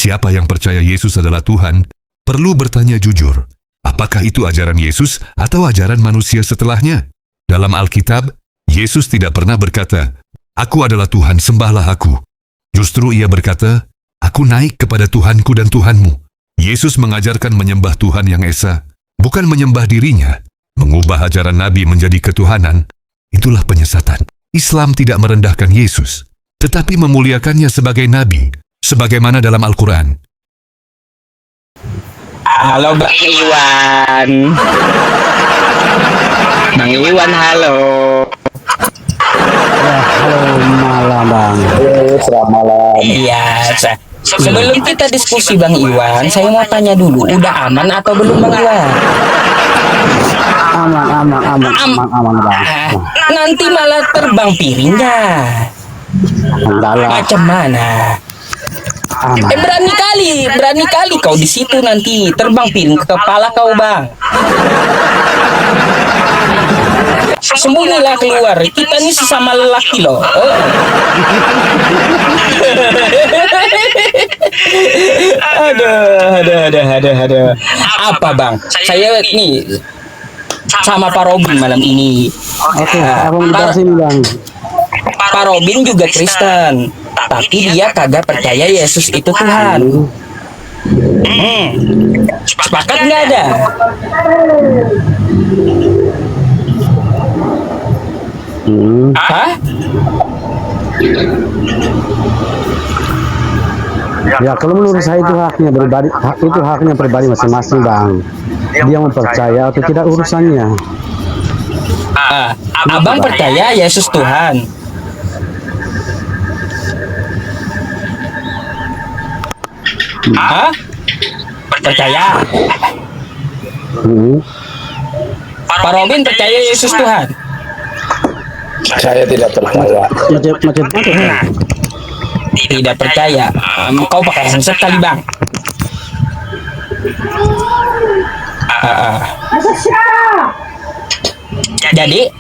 siapa yang percaya Yesus adalah Tuhan, perlu bertanya jujur, apakah itu ajaran Yesus atau ajaran manusia setelahnya? Dalam Alkitab, Yesus tidak pernah berkata, "Aku adalah Tuhan, sembahlah aku." Justru ia berkata, "Aku naik kepada Tuhanku dan Tuhanmu." Yesus mengajarkan menyembah Tuhan yang esa, bukan menyembah dirinya. Mengubah ajaran Nabi menjadi ketuhanan, itulah penyesatan. Islam tidak merendahkan Yesus, tetapi memuliakannya sebagai Nabi, sebagaimana dalam Al-Quran. Halo Bang Iwan. Bang Iwan, halo. Ya, halo malam Bang. Selamat malam. Iya, sebelum kita diskusi Bang Iwan, saya mau tanya dulu, udah aman atau belum Bang Iwan? Aman Bang. Nanti malah terbang piringnya. Enggak lah. Macam mana? Aman. Berani kali kau di situ nanti terbang piring ke kepala kau Bang. Sembunyilah keluar, kita ini sesama lelaki loh. Aduh. Apa Bang? Saya nih sama Pak Robin malam ini. Oke, apa mau dibahas ini Bang? Pak Robin juga Kristen, tapi dia kagak percaya Yesus itu Tuhan. Sepakat nggak ada? Hah? Ya kalau menurut saya itu haknya pribadi, itu haknya pribadi masing-masing Bang. Dia mau percaya atau tidak urusannya. Abang percaya Yesus Tuhan? Hah? Percaya? Pak Robin percaya Yesus Tuhan? Saya tidak percaya. Tidak percaya. Kau pakai handset kali Bang. Jadi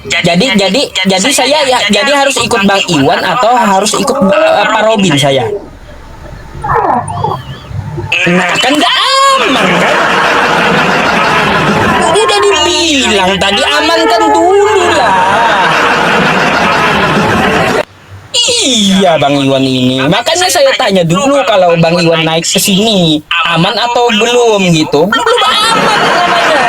saya ya, jadi harus ikut Bang Iwan atau harus ikut Pak Robin saya? Nah kan gak aman kan? Udah dibilang tadi amankan dulu lah. Iya Bang Iwan ini. Makanya saya tanya dulu kalau Bang Iwan naik ke sini aman atau belum gitu. Belum aman namanya.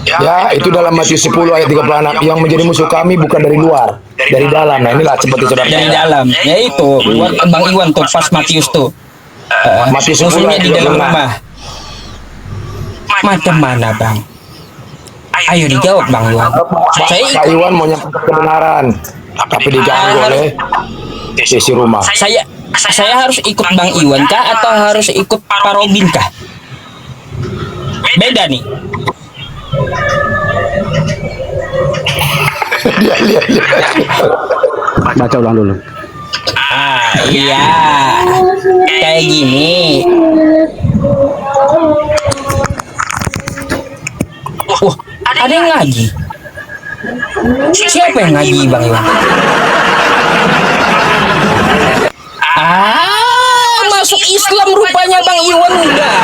Ya, itu dalam Matius 10 ayat 36, yang menjadi musuh kami bukan dari luar, dari dalam. Nah, inilah seperti saudara. Dari dalam. Ya itu, Bang Iwan tuh pas Matius tuh. Matius 10 Musuhnya ayat di dalam 36. rumah. Macam mana Bang? Ayo dijawab Bang Iwan. Saya Pak Iwan mau nyampaikan kebenaran, tapi diganggu oleh sisi rumah. Saya harus ikut Bang Iwan kah atau harus ikut Pak Robin kah? Beda nih. Lihat. Baca ulang dulu. Iya. Kayak gini. Ada yang ngaji. Siapa yang ngaji Bang Iwan? Masuk Islam rupanya Bang Iwan udah.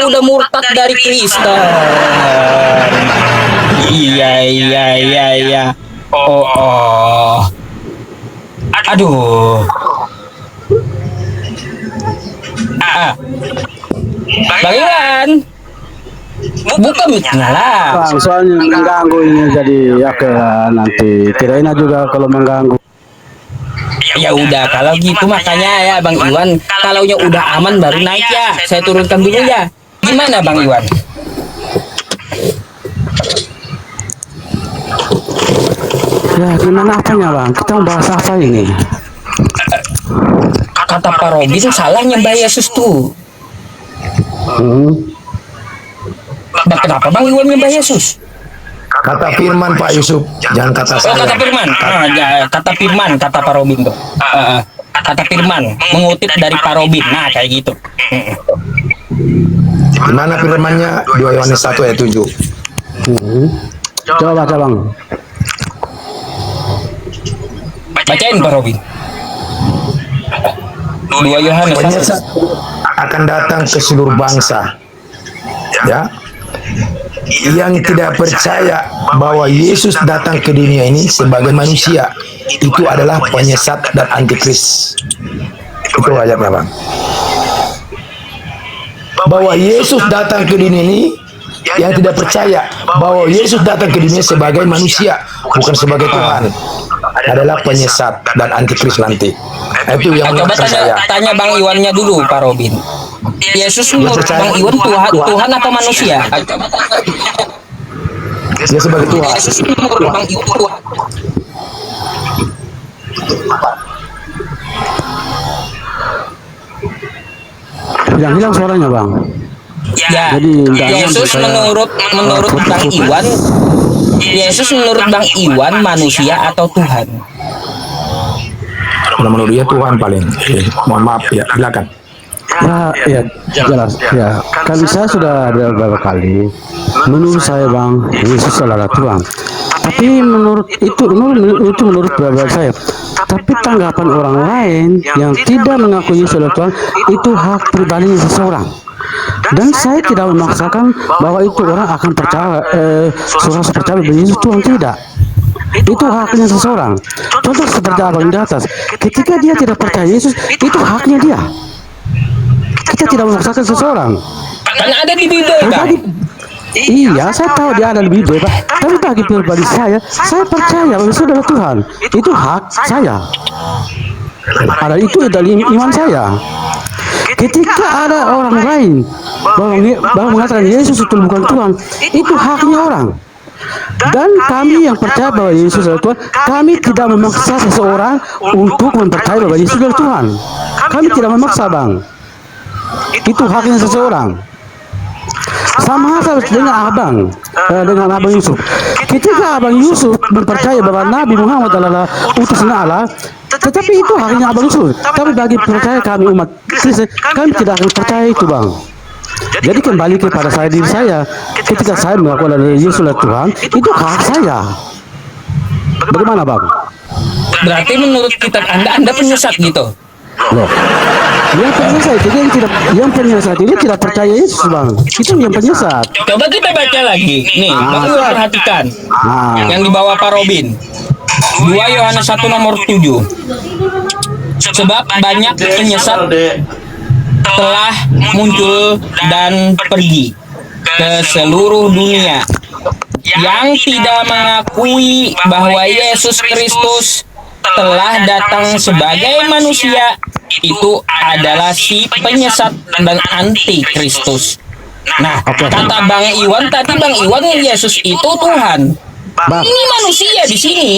Udah murtad dari Kristen. Iya. Aduh. Bang Iwan, buka mic-nya lah. Bang, soalnya mengganggu ini jadi oke nanti kirain juga kalau mengganggu. Ya udah kalau gitu makanya ya Bang Iwan, kalaunya udah aman baru naik ya. Saya turunkan dulu ya. Gimana Bang Iwan? Ya gimana apanya Bang? Kita mau bahas apa ini? Kata Pak Robin salah nyembah Yesus tuh. Nah, kenapa Bang Iwan nyembah Yesus? Kata firman Pak Yusuf, jangan kata saya. Kata firman. Kata firman kata Pak Robin tuh. Kata firman mengutip dari Pak Robin. Nah, kayak gitu. Di mana firmannya? 2 Yohanes 1 ayat 7. Coba baca bang. Bacain Pak Robin. 2 Yohanes 1. Penyesat akan datang ke seluruh bangsa, ya, yang tidak percaya bahwa Yesus datang ke dunia ini sebagai manusia itu adalah penyesat dan antikris. Itu ayatnya bang. Bahwa Yesus datang ke dunia ini, yang tidak percaya bahwa Yesus datang ke dunia sebagai manusia bukan sebagai Tuhan adalah penyesat dan antikris nanti. Itu yang Coba percaya. tanya Bang Iwannya dulu Pak Robin. Yesus menurut Bang Iwan Tuhan atau manusia? Dia sebagai Tuhan. Yesus menurut Bang Iwan Tuhan. Hilang suaranya bang. Ya, Jadi, enggak Yesus nyampe saya. menurut Bang Iwan, Yesus menurut Bang Iwan manusia atau Tuhan? Kalau menurut dia Tuhan paling. Mohon maaf ya, silakan. Ya, jelas. Ya, kan saya sudah ada beberapa kali. Menurut saya bang, Yesus adalah Tuhan. Tapi menurut beberapa saya. Tapi tanggapan orang lain yang tidak mengakui Yesus adalah Tuhan itu hak pribadinya seseorang. Dan saya tidak memaksakan bahwa itu orang akan percaya, percaya bahwa Yesus Tuhan, tidak. Itu haknya seseorang. Contoh seperti abang di atas, ketika dia tidak percaya Yesus, itu haknya dia. Kita tidak memaksakan seseorang. Kan ada di Bible kan? Iya, saya tahu dia ada lebih bebas. Tapi bagi pribadi saya percaya bahwa Yesus adalah Tuhan. Itu hak saya. Ada itu dari iman saya. Ketika ada orang lain bahwa mengatakan Yesus itu bukan Tuhan, itu haknya orang. Dan kami yang percaya bahwa Yesus adalah Tuhan, kami tidak memaksa seseorang untuk mempercayai bahwa Yesus adalah Tuhan. Kami tidak memaksa bang. Itu haknya seseorang. Sama halnya dengan abang Yusuf. Ketika abang Yusuf mempercayai bahwa Nabi Muhammad adalah utusan Allah, tetapi itu haknya abang Yusuf. Tapi bagi percaya kami umat Kristen, kami tidak akan percaya itu bang. Jadi kembali kepada diri saya. Ketika saya mengaku adalah Yesus adalah Tuhan, itu hak saya. Bagaimana bang? Berarti menurut kitab Anda penyesat gitu. Loh, yang penyesat itu yang penyesat ini tidak percaya Yesus bang. Itu yang penyesat. Coba kita baca lagi. Nih, Bang Iwan perhatikan. Yang di bawah Pak Robin. 2 Yohanes 1 nomor 7. Sebab banyak penyesat telah muncul dan pergi ke seluruh dunia yang tidak mengakui bahwa Yesus Kristus telah datang sebagai manusia. Itu adalah si penyesat dan anti Kristus. Nah, kata Bang Iwan tadi, Bang Iwan Yesus itu Tuhan. Ini manusia di sini.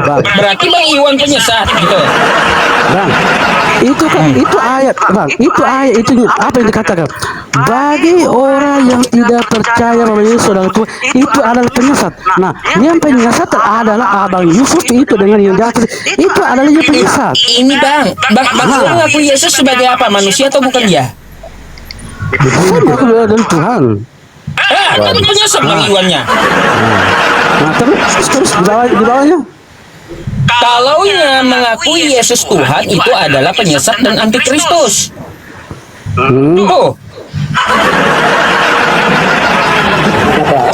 Berarti Bang Iwan penyesat gitu. Bang, itu ayat, bang. Itu ayat itu apa yang dikatakan? Bagi orang yang tidak percaya bahwa Yesus adalah Tuhan, itu adalah penyesat. Nah, yang penyesat adalah abang Yusuf itu dengan yang di atas. Itu adalah yang penyesat. Ini Bang Iwan ngaku Yesus sebagai apa? Manusia atau bukan dia? Saya mengaku adalah Tuhan. Kan penyesat Bang Iwannya. Nah, terus di bawahnya. Kalau yang mengakui Yesus Tuhan itu adalah penyesat dan anti Kristus. Tuh.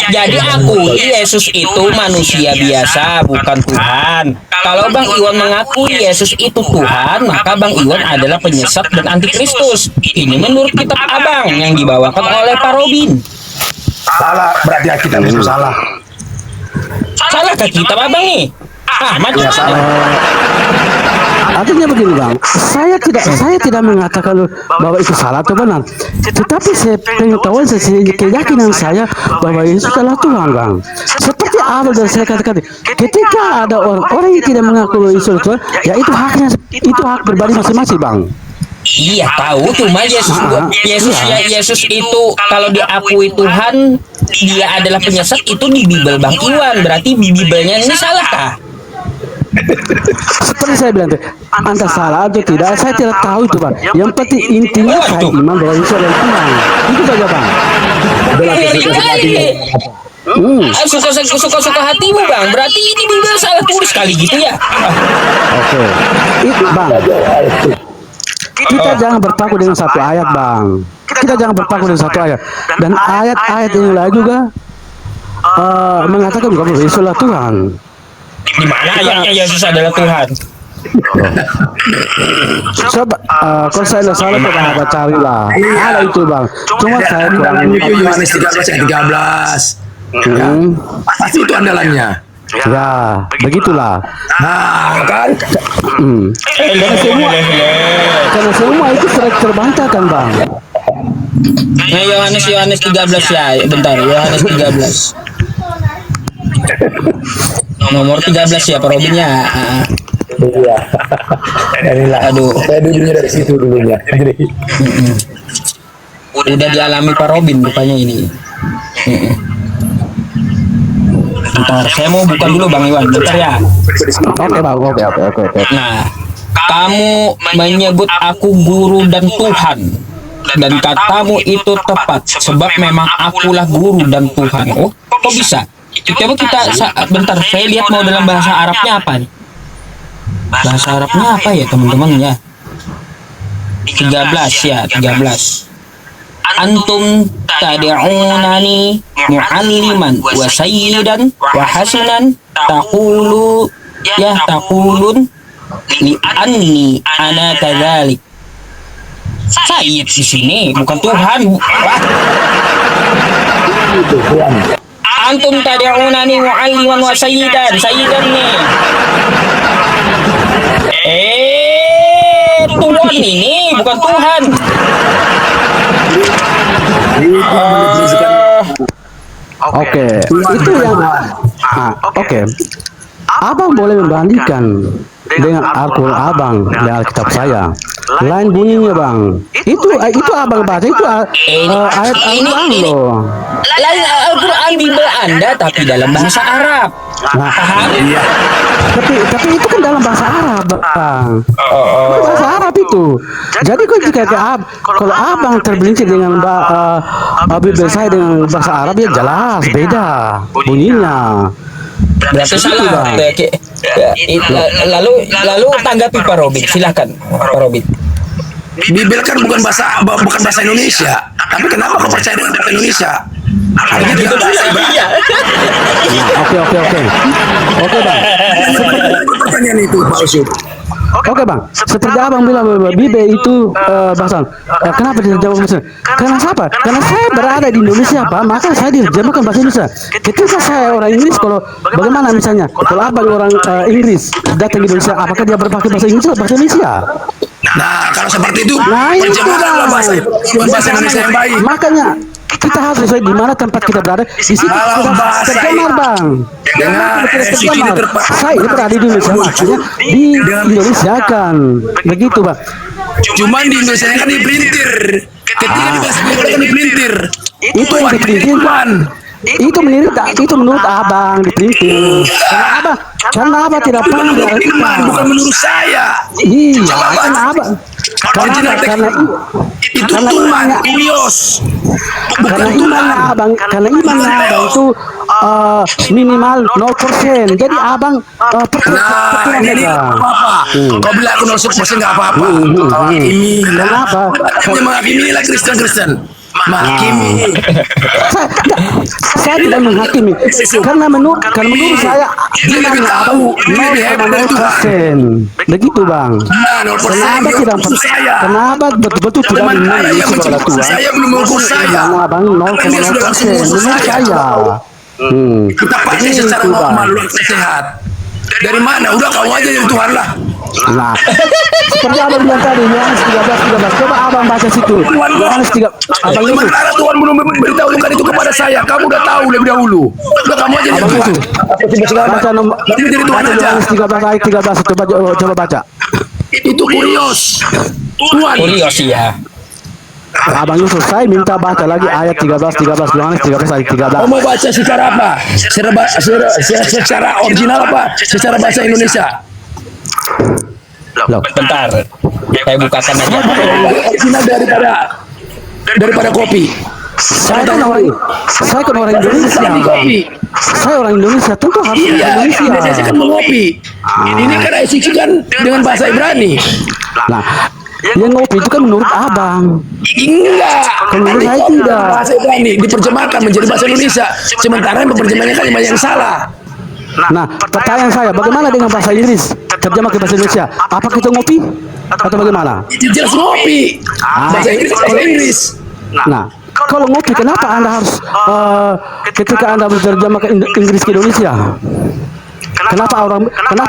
Jadi akui Yesus itu manusia biasa, bukan Tuhan. Kalau Bang Iwan mengakui Yesus itu Tuhan, maka Bang Iwan adalah penyesat dan anti Kristus. Ini menurut kitab Abang yang dibawakan oleh Pak Robin. Salah, berarti kita itu salah. Salah ke kitab Abang nih? Macam mana? Artinya begini bang, saya tidak mengatakan bahwa itu salah atau benar, tetapi saya pengetahuan keyakinan saya bahwa Yesus adalah Tuhan bang. Seperti awal dan saya katakan, ketika ada orang yang tidak mengaku bahwa Yesus adalah Tuhan, ya itu haknya, itu hak pribadi masing-masing bang. Iya tahu, cuma Yesus itu kalau diakui Tuhan dia adalah penyesat itu di Bible Bang Iwan. Berarti Biblenya ini salah kah? Seperti saya bilang, Anda salah atau tidak, saya tidak tahu itu bang. Yang penting intinya saya iman bahwa Yesus adalah Tuhan. Itu saja bang. Suka hatimu bang. Berarti ini Bibel salah tulis kali gitu ya. Oke. Itu bang. Kita jangan berpaku dengan satu ayat bang. Kita jangan berpaku dengan satu ayat. Dan ayat-ayat yang lain juga mengatakan bahwa Yesuslah Tuhan. Di mana ayatnya Yesus adalah Tuhan? Coba kalau saya nggak salah coba carilah. Ada itu bang. Cuma saya kurang. Itu Yohanes 13 ayat 13. Pasti itu andalannya. Ya, begitulah. Nah, kan? Karena semua itu sudah terbacakan bang. Nah, Yohanes 13 ya. Bentar, Yohanes 13. Nomor 13 ya, Pak Robin ya. Iya. Inilah. Aduh. Saya dulunya dari situ dulunya. Udah dialami Pak Robin rupanya ini. Bentar, saya mau buka dulu Bang Iwan. Bentar ya. Oke bang, oke. Nah, kamu menyebut aku guru dan Tuhan, dan katamu itu tepat, sebab memang akulah guru dan Tuhan. Oh, kok bisa? Coba bentar, saya lihat mau dalam bahasa Arabnya apa nih? Bahasa Arabnya apa ya teman-teman ya? 13 ya, 13. Antum tad'unani mu'alliman wa sayyidan wa hasunan taqulun li anni ana kadzalik. Sayyid di sini bukan Tuhan. Wah. Antum tad'unani mu'alliman wa sayyidan. Sayyidan nih. Tuhan ini bukan Tuhan. Oke, itu yang oke. Abang boleh membandingkan dengan Al-Quran abang di Alkitab saya. Lain bunyinya bang. Itu abang baca itu ayat Al-Quran loh. Lain Al-Quran Bibel Anda tapi dalam bahasa Arab. Nah, Iya. tapi itu kan dalam bahasa Arab bang. Bahasa Arab itu. Jadi kalau abang tergelincir dengan Bibel saya dengan bahasa Arab ya jelas beda bunyinya. Berarti salah. Lalu tanggapi Pak Robin, silakan Pak Robin. Bibel kan bukan bahasa Indonesia. Tapi kenapa kau percaya dengan bahasa Indonesia? Artinya itu bahasa Ibrani. Oke bang. Pertanyaan itu Pak Usup. Oke bang, seperti abang bilang bahwa Bibel itu bahasa. Kenapa tidak jawab bahasa? Karena siapa? Karena saya berada di Indonesia pak, maka saya diterjemahkan bahasa Indonesia. Ketika saya orang Inggris, kalau bagaimana misalnya, kalau abang orang Inggris datang ke Indonesia, apakah dia berpakai bahasa Inggris atau bahasa Indonesia? Nah, kalau seperti itu, Nah itu terjemahkanlah bahasa Indonesia yang baik. Makanya kita harus sesuai di mana tempat kita berada. Di situ Kalau sudah bahasa tercemar bang. Dengan Tercemar. ini terpaksa. Saya ini berada di Indonesia, makanya di Indonesia kan begitu bang. Cuman di Indonesia kan diprintir. Ketika di bahasa Inggris kan diprintir. Itu yang diprintir. Itu menurut abang diprintir. Karena abang tidak paham di Alkitab. Bukan menurut saya. Iya, karena abang. Karena Itu Tuhan, Kurios. karena imannya abang itu minimal 0%. Jadi abang percaya Jadi saja. apa-apa. Kau bilang aku 0% nggak apa-apa. Ini Kenapa? Katanya menghakimi lah Kristen. Menghakimi. Saya tidak menghakimi karena menurut saya Dia lebih tahu. Dia lebih hebat dari Tuhan. 0,0%. Begitu bang. Nah, 0% Kenapa tidak maksud saya. Kenapa betul-betul tidak Sementara yang mengenai kepada menciptakan Tuhan? saya belum mengukur saya. Karena abang Kan dia sudah langsung 0,0% mengukur menurut saya. Kita pakai Begitu, secara Bang. normal, luar sehat. Dari mana? Udah kamu aja yang Tuhan lah. Nah, seperti abang bilang tadi, Yohanes 13. Coba abang baca situ. Yohanes 3. Abang itu. Sementara Tuhan belum memberitahukan itu kepada saya. Kamu udah tahu lebih dahulu. Udah kamu aja yang Abang Tuhan. itu. Baca nomor. Kamu jadi Tuhan Baca aja. Yohanes 13 ayat 13. Coba baca. Itu Kurios. Tuhan. Kurios ya. Abang Yusuf, saya minta baca lagi ayat 13 Yohanes 13 ayat 13. Kamu mau baca secara apa? Secara original apa? Secara bahasa Indonesia. Loh. Bentar, saya bukakan aja. Original daripada kopi. Saya kan orang Indonesia. Saya orang Indonesia, tentu harus orang Iya, Indonesia. Indonesia kan mengopi. Ini kan diinstruksikan dengan bahasa Ibrani. Nah, yang ngopi itu kan menurut abang. Enggak. Kalau menurut saya tidak. Bahasa Ibrani diterjemahkan menjadi bahasa Indonesia. Sementara yang penerjemahannya kan yang salah. Nah, pertanyaan saya, bagaimana dengan bahasa Inggris? Terjemah ke bahasa Indonesia. Apa kita ngopi? Atau bagaimana? Jelas ngopi. Bahasa Inggris, bahasa Inggris. Nah, kalau ngopi, kenapa Anda harus ketika Anda berterjemah ke Inggris ke Indonesia? Kenapa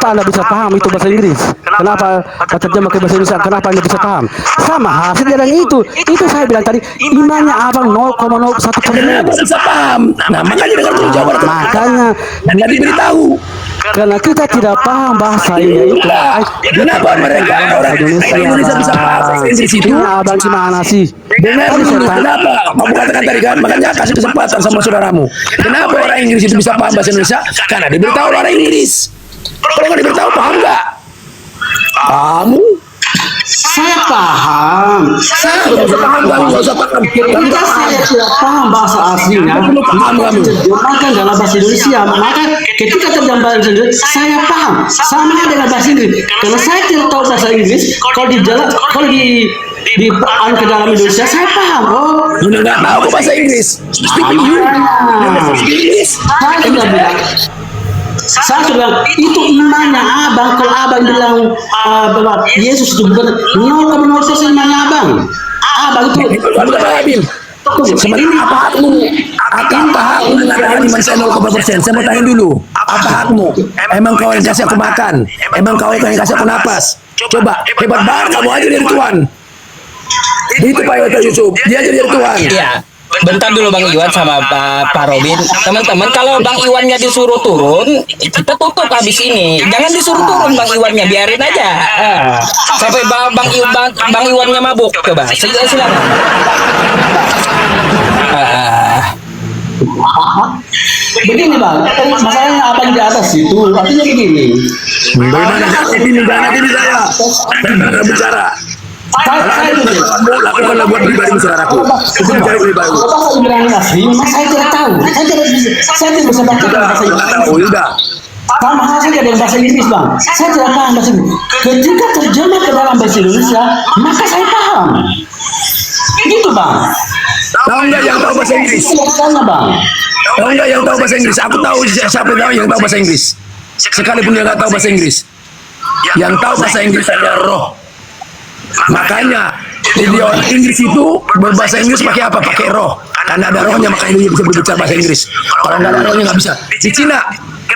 Anda bisa paham itu bahasa Inggris? Kenapa terjemah ke bahasa Indonesia? Kenapa Anda bisa paham? Sama hasil yang itu. Itu saya bilang tadi, imannya abang 0,01%. Kenapa bisa paham? Nah, makanya dengar dulu jawaban. Makanya Nggak diberitahu. karena kita tidak paham bahasa ini itu. Kenapa mereka orang Indonesia bisa paham bahasa Inggris itu? Ini abang gimana sih? Dengar dulu, kenapa? Kamu katakan tadi kan, makanya kasih kesempatan sama saudaramu. Kenapa orang Inggris itu bisa paham bahasa Indonesia? Karena diberitahu orang Inggris. Kalau nggak diberitahu, paham nggak? Kamu? Saya paham. Nggak usah paham, nggak usah paham. Ketika saya tidak paham bahasa aslinya, Paham kamu? terjemahkan dalam bahasa Indonesia. Maka ketika terjemah bahasa Inggris, saya paham. Sama dengan bahasa Inggris. Karena saya tidak tahu bahasa Inggris, kalau di ke dalam Indonesia, saya paham. Oh, Udah nggak tahu bahasa Inggris. Speak Inggris. saya sudah bilang. Saya sudah bilang, itu imannya abang. Kalau abang bilang bahwa Yesus itu bukan 0,0% imannya abang. Abang itu Kamu udah paham? Sebenarnya apa hakmu? Apa hakmu mengatakan iman saya 0,%? Saya mau tanya dulu. Apa hakmu? Emang kau yang kasih aku makan? Emang kau yang kasih aku napas? Coba, hebat banget kamu aja dari Tuhan. Itu Pak Yusuf, dia aja dari Tuhan. Iya. Bentar dulu Bang Iwan sama Pak Robin. Teman-teman, kalau Bang Iwannya disuruh turun, kita tutup habis ini. Jangan disuruh turun Bang Iwannya, biarin aja. Sampai Bang Iwannya mabuk. Coba, silakan. begini bang, masalahnya apa di atas itu, artinya begini. Bagaimana ini saya? Saya bicara. Saya itu Lakukanlah buat pribadi saudaraku. Itu mencari pribadi. kalau bahasa Ibrani asli, saya tidak tahu. Saya tidak bisa baca bahasa Ibrani. Oh, udah. Sama halnya dengan bahasa Inggris bang, saya tidak paham bahasa Inggris. Ketika terjemah ke dalam bahasa Indonesia, maka saya paham. Gitu bang. Tahu nggak yang tahu bahasa Inggris? Sana bang. Tahu nggak yang tahu bahasa Inggris? Aku tahu siapa yang tahu yang tahu bahasa Inggris. Sekalipun dia nggak tahu bahasa Inggris, yang tahu bahasa Inggris hanya roh. Makanya jadi orang Inggris itu berbahasa Inggris pakai apa? Pakai roh. Karena ada rohnya makanya dia bisa berbicara bahasa Inggris. Kalau nggak ada rohnya nggak bisa. Di Cina,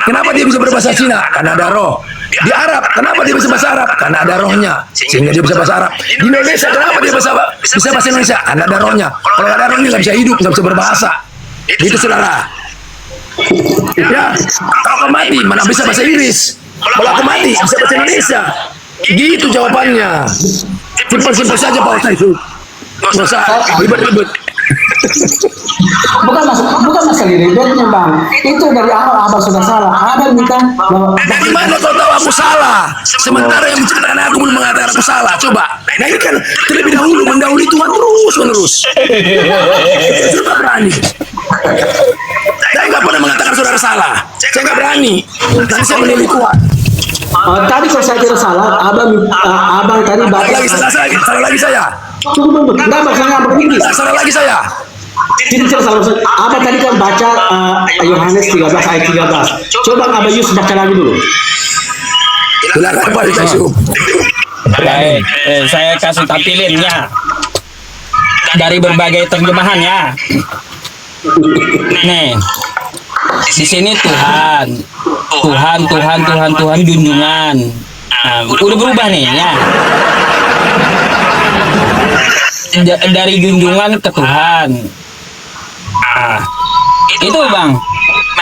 kenapa dia bisa berbahasa Cina? Karena ada roh. Di Arab, kenapa dia bisa bahasa Arab? Karena ada rohnya, sehingga dia bisa bahasa Arab. Di Indonesia, kenapa dia bisa bahasa Indonesia? Karena ada rohnya. Kalau nggak ada rohnya nggak bisa hidup, nggak bisa berbahasa. Itu saudara. Ya, kalau aku mati, mana bisa bahasa Inggris? Kalau aku mati, bisa bahasa Indonesia. Gitu jawabannya. Simpel-simpel saja Pak Ustaz itu. Nggak usah ribet-ribet. Bukan masalah ribetnya bang. Itu dari awal abang sudah salah. Abang minta bahwa Dari mana kau tahu aku salah? Sementara yang menciptakan aku belum mengatakan aku salah. Coba. Nah ini kan terlebih dahulu mendahului Tuhan terus-menerus. Sudah berani. Saya nggak pernah mengatakan saudara salah. Saya nggak berani. Nanti saya menilai Tuhan. tadi kalau saya tidak salah, abang tadi baca. Salah lagi saya. Tunggu. Nggak maksudnya abang ini. Salah lagi saya. Tidak salah. Abang tadi kan baca Yohanes 13 ayat 13. Coba abang Yus baca lagi dulu. Silakan Pak Yusuf. Baik, saya kasih tampilin ya dari berbagai terjemahan ya. Nih, di sini Tuhan junjungan. Nah, udah berubah nih ya. Dari junjungan ke Tuhan. Nah, itu bang.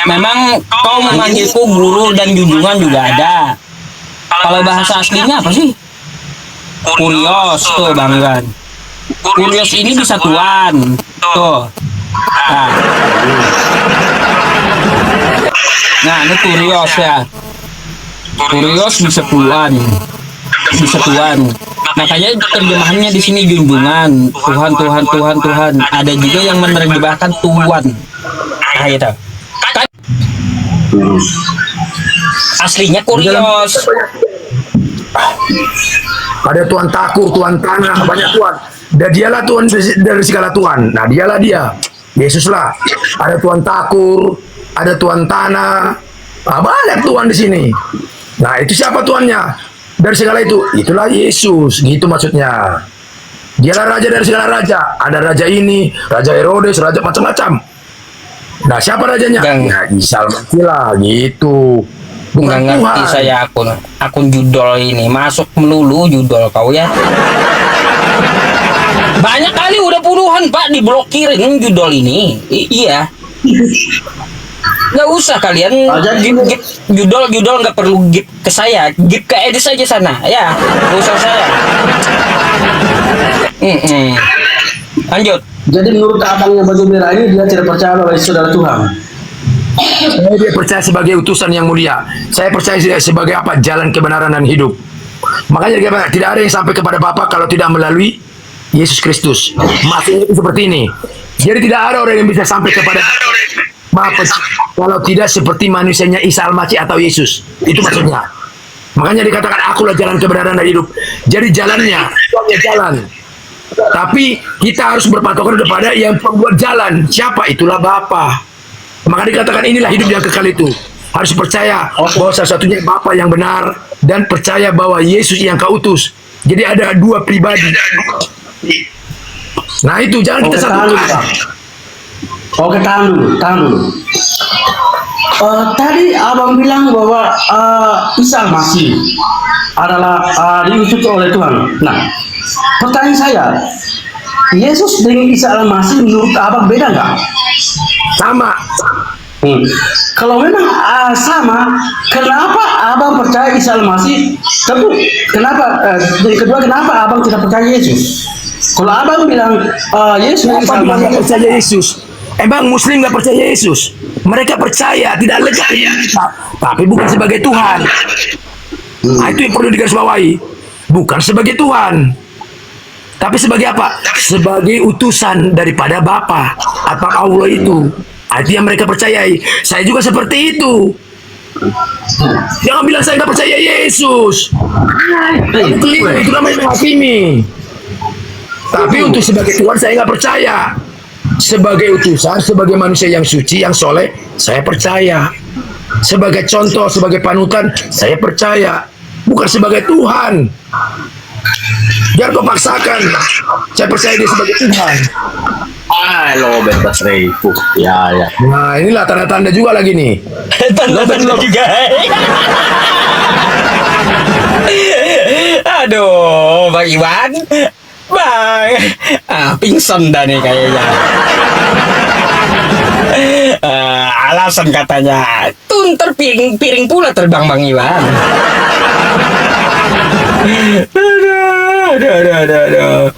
Memang kau memanggilku guru dan junjungan juga ada. Kalau bahasa aslinya apa sih? Kurios tuh bang Iwan. Kurios ini bisa tuan tuh. Nah ini kurios ya. Kurios bisa tuan. Makanya terjemahannya di sini junjungan, Tuhan, Tuhan, Tuhan, Tuhan. Ada juga yang menerjemahkan Tuan. Nah, gitu. Kan aslinya kurios. Ada Tuhan Takur, Tuhan Tanah, banyak Tuhan. Dan dialah Tuhan dari segala Tuhan. Nah, dialah dia. Yesus lah. Ada Tuhan Takur, ada Tuhan Tanah. Nah, banyak Tuhan di sini. Nah, itu siapa Tuannya? Dari segala itu, itulah Yesus, gitu maksudnya. Dialah raja dari segala raja. Ada raja ini, raja Herodes, raja macam-macam. Nah, siapa rajanya? Ya, Isa Al-Masih lah, gitu. Bukan Nggak ngerti Tuhan. saya akun judol ini. Masuk melulu judol kau ya. Banyak kali udah puluhan Pak diblokirin judol ini. Iya. Nggak usah kalian gip judol nggak perlu gip ke saya, gip ke Edis aja sana ya, nggak usah saya. Lanjut. Jadi menurut abangnya baju merah ini dia tidak percaya bahwa Yesus adalah Tuhan. Dia percaya sebagai utusan yang mulia. Saya percaya sebagai apa? Jalan kebenaran dan hidup. Makanya dia bilang, tidak ada yang sampai kepada Bapa kalau tidak melalui Yesus Kristus. Maksudnya itu seperti ini. Jadi tidak ada orang yang bisa sampai kepada Bapa kalau tidak seperti manusianya Isa Al-Masih atau Yesus. Itu maksudnya. Makanya dikatakan akulah jalan kebenaran dan hidup. Jadi jalannya, jalan. Tapi kita harus berpatokan kepada yang pembuat jalan. Siapa? Itulah Bapa. Maka dikatakan inilah hidup yang kekal itu. Harus percaya bahwa satu-satunya Bapa yang benar dan percaya bahwa Yesus yang kau utus. Jadi ada dua pribadi. Nah itu jangan kita satukan. Oke, tahan dulu. Tadi abang bilang bahwa Isa Al-Masih adalah diutus oleh Tuhan. Nah, pertanyaan saya, Yesus dengan Isa Al-Masih menurut abang beda nggak? Sama. Kalau memang sama, kenapa abang percaya Isa Al-Masih? Tapi kenapa? Yang kedua, kenapa abang tidak percaya Yesus? Kalau abang bilang Yesus dengan Isa Apa Al-Masih, yang percaya Yesus? Emang Muslim nggak percaya Yesus? Mereka percaya, tidak legal, tapi bukan sebagai Tuhan. Nah, itu yang perlu digarisbawahi. Bukan sebagai Tuhan, tapi sebagai apa? Sebagai utusan daripada Bapa atau Allah itu. Nah, itu yang mereka percayai. Saya juga seperti itu. Jangan bilang saya nggak percaya Yesus. Itu namanya menghakimi. Tapi untuk sebagai Tuhan saya nggak percaya. Sebagai utusan, sebagai manusia yang suci, yang soleh, saya percaya. Sebagai contoh, sebagai panutan, saya percaya. Bukan sebagai Tuhan. Biar kau paksakan. Saya percaya dia sebagai Tuhan. lo bebas ribu. Ya. Nah inilah tanda-tanda juga lagi nih. Tanda-tanda juga. Aduh, Bang Iwan. Bang, pingsan dah nih kayaknya. Alasan katanya, tunter piring pula terbang Bang Iwan. Aduh.